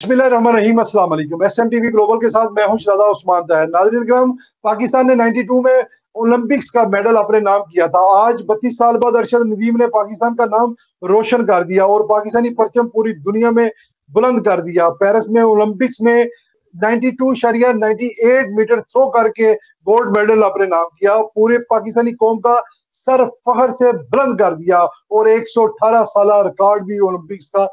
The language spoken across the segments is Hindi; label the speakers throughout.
Speaker 1: बिस्मिल्लाहिर्रहमानिर्रहीम, अस्सलाम वालेकुम। एसएमटीवी ग्लोबल के साथ मैं हूं शहजादा उस्मान ताहिर। नाज़रीन किराम, पाकिस्तान ने 92 में ओलंपिक्स का मेडल अपने नाम किया था। आज 32 साल बाद अरशद नदीम ने पाकिस्तान का नाम रोशन कर दिया और पाकिस्तानी परचम पूरी दुनिया में बुलंद कर दिया। पेरिस में ओलंपिक्स में 92.98 मीटर थ्रो करके गोल्ड मेडल अपने नाम किया। पूरे पाकिस्तानी कौम का सर फखर से बुलंद कर दिया और 118 साल रिकॉर्ड भी ओलंपिक्स का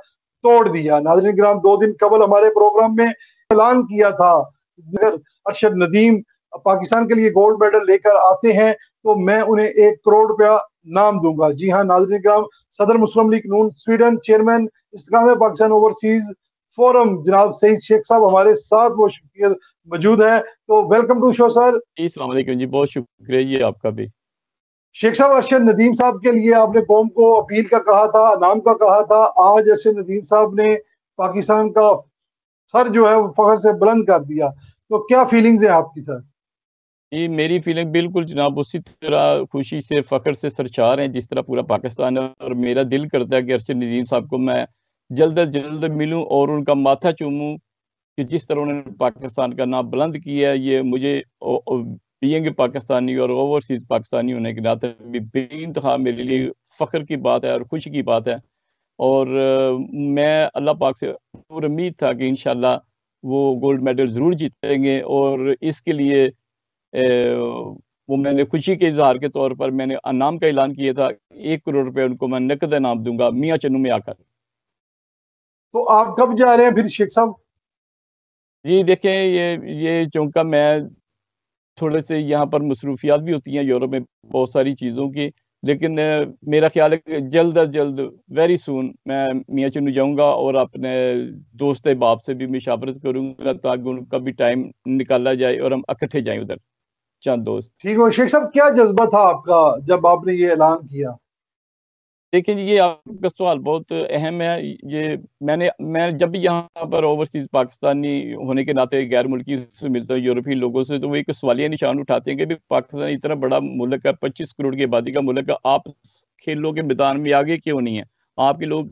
Speaker 1: तोड़ दिया। नाज़रीन किराम, 2 दिन कबल हमारे प्रोग्राम में ऐलान किया था, अगर अरशद नदीम पाकिस्तान के लिए गोल्ड मेडल लेकर आते हैं तो मैं उन्हें 1 करोड़ रुपया नाम दूंगा। जी हाँ नाज़रीन किराम, सदर मुस्लिम लीग नून Sweden, chairman Istehkam Pakistan overseas forum जनाब सईद शेख साहब हमारे साथ वो मौजूद है। तो वेलकम टू शो सर।
Speaker 2: अस्सलाम वालेकुम जी, बहुत शुक्रिया जी आपका भी।
Speaker 1: शेख साहब, अरशद नदीम साहब के लिए आपने कौम को अपील का कहा था, नाम का कहा था। आज अरशद नदीम साहब ने पाकिस्तान का सर जो है वो फखर से बुलंद कर दिया, तो क्या फीलिंग्स है आपकी सर?
Speaker 2: ये मेरी फीलिंग बिल्कुल जनाब उसी तरह खुशी से फ़ख्र से सरचार हैं जिस तरह पूरा पाकिस्तान है। और मेरा दिल करता है कि अरशद नदीम साहब को मैं जल्द अज जल्द मिलूं और उनका माथा चूमूं कि जिस तरह उन्होंने पाकिस्तान का नाम बुलंद किया है। ये मुझे बीइंग पाकिस्तानी और ओवरसीज पाकिस्तानी होने के नाते बेइंतहा मेरे लिए फ़ख्र की बात है और खुशी की बात है। और मैं अल्लाह पाक से पूरी उम्मीद था कि इंशाल्लाह वो गोल्ड मेडल ज़रूर जीतेंगे। और इसके लिए वो मैंने खुशी के इजहार के तौर पर मैंने इनाम का ऐलान किया था। 1 करोड़ रुपए उनको मैं नकद इनाम दूंगा मियाँ चन्नू में आकर।
Speaker 1: तो आप कब जा रहे हैं फिर शेख साहब?
Speaker 2: जी देखें, ये चूंकि मैं थोड़े से यहाँ पर मसरूफियात भी होती हैं यूरोप में बहुत सारी चीज़ों की, लेकिन मेरा ख्याल है कि जल्द अज जल्द वेरी सून मैं मियाँ चन्नू जाऊँगा और अपने दोस्त बाप से भी मुशावरत करूँगा ताकि उनका भी टाइम निकाला जाए और हम इकट्ठे जाएं उधर चंद दोस्त।
Speaker 1: ठीक हो शेख साहब, क्या जज्बा था आपका जब आपने ये ऐलान किया?
Speaker 2: देखिए, ये आपका सवाल बहुत अहम है। ये मैं जब भी यहाँ पर ओवरसीज पाकिस्तानी होने के नाते गैर मुल्की से मिलता हूँ, यूरोपीय लोगों से, तो वो एक सवालिया निशान उठाते हैं कि भी पाकिस्तान इतना बड़ा मुल्क है, 25 करोड़ की आबादी का मुल्क है, आप खेलों के मैदान में आगे क्यों नहीं है? आपके लोग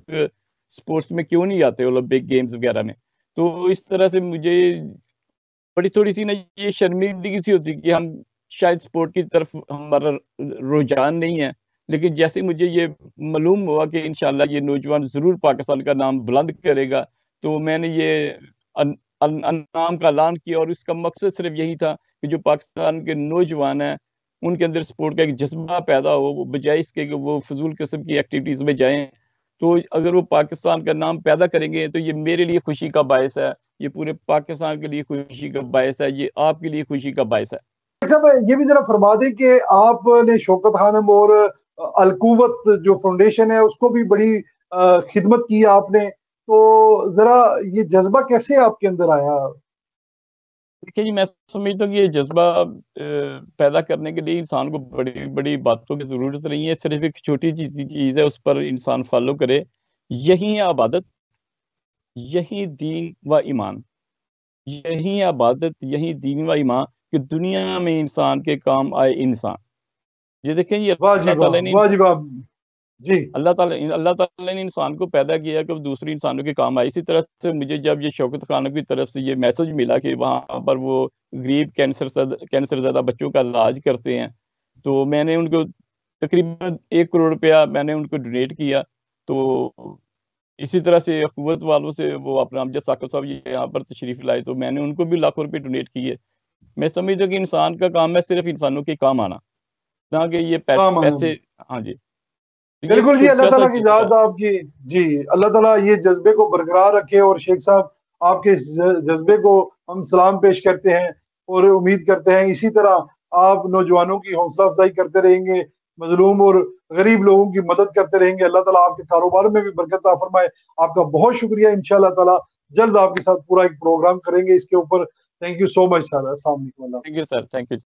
Speaker 2: स्पोर्ट्स में क्यों नहीं आते ओलंपिक गेम्स वगैरह में? तो इस तरह से मुझे बड़ी थोड़ी सी ना ये शर्मिंदगी सी होती है कि हम शायद स्पोर्ट की तरफ हमारा रुझान नहीं है। लेकिन जैसे मुझे ये मालूम हुआ कि इंशाल्लाह ये नौजवान ज़रूर पाकिस्तान का नाम बुलंद करेगा, तो मैंने ये नाम का ऐलान किया। और इसका मकसद सिर्फ यही था कि जो पाकिस्तान के नौजवान हैं उनके अंदर स्पोर्ट का एक जज्बा पैदा हो, बजाय इसके कि वो फजूल किस्म की एक्टिविटीज़ में जाएं। तो अगर वो पाकिस्तान का नाम पैदा करेंगे तो ये मेरे लिए खुशी का बायस है, ये पूरे पाकिस्तान के लिए खुशी का बायस है, ये आपके लिए खुशी का बायस है।
Speaker 1: साहब ये भी जरा फरमा दें कि आपने शौकत खानम और अलकुवत जो फाउंडेशन है उसको भी बड़ी खिदमत की आपने, तो जरा ये जज्बा कैसे आपके अंदर आया?
Speaker 2: देखिए जी, मैं समझता हूँ कि ये जज्बा पैदा करने के लिए इंसान को बड़ी बड़ी बातों की ज़रूरत नहीं है। सिर्फ एक छोटी चीज़ है, उस पर इंसान फॉलो करे। यही है आबादत, यही दीन व ईमान, यही आबादत, यही दीन व ईमान कि दुनिया में इंसान के काम आए इंसान। ये देखें, ये
Speaker 1: वाह जी
Speaker 2: अल्लाह
Speaker 1: वाह,
Speaker 2: ताला ने
Speaker 1: वाह जी वाह जी।
Speaker 2: अल्लाह ताला ने इंसान को पैदा किया कि वो दूसरे इंसानों के काम आए। इसी तरह से मुझे जब ये शौकत खान की तरफ से ये मैसेज मिला कि वहाँ पर वो गरीब कैंसर ज़्यादा बच्चों का इलाज करते हैं, तो मैंने उनको तकरीबन 1 करोड़ रुपया मैंने उनको डोनेट किया। तो इसी तरह से अखुवत वालों से वो अपना अमजद साकिब साहब ये यहाँ पर तशरीफ़ लाए, तो मैंने उनको भी लाखों रुपए डोनेट किए। मैं समझता हूँ कि इंसान का काम है सिर्फ इंसानों के काम आना, ना कि ये
Speaker 1: काम
Speaker 2: पैसे। हाँ जी, तो ये एक
Speaker 1: बिल्कुल जी, अल्लाह
Speaker 2: छोटा सा
Speaker 1: ताला की
Speaker 2: जज्बा है।
Speaker 1: ज़ात आपकी। जी, अल्लाह ताला ये जज्बे को बरकरार रखे। और शेख साहब, आपके इस जज्बे को हम सलाम पेश करते हैं और उम्मीद करते हैं इसी तरह आप नौजवानों की हौसला अफजाई करते रहेंगे, मजलूम और गरीब लोगों की मदद करते रहेंगे। अल्लाह ताला आपके कारोबार में भी बरकत अता फरमाए। आपका बहुत शुक्रिया। इंशाअल्लाह ताला जल्द आपके साथ पूरा एक प्रोग्राम करेंगे इसके ऊपर। Thank you so much sir. अस्सलाम वालेकुम।
Speaker 2: Thank you sir, thank you.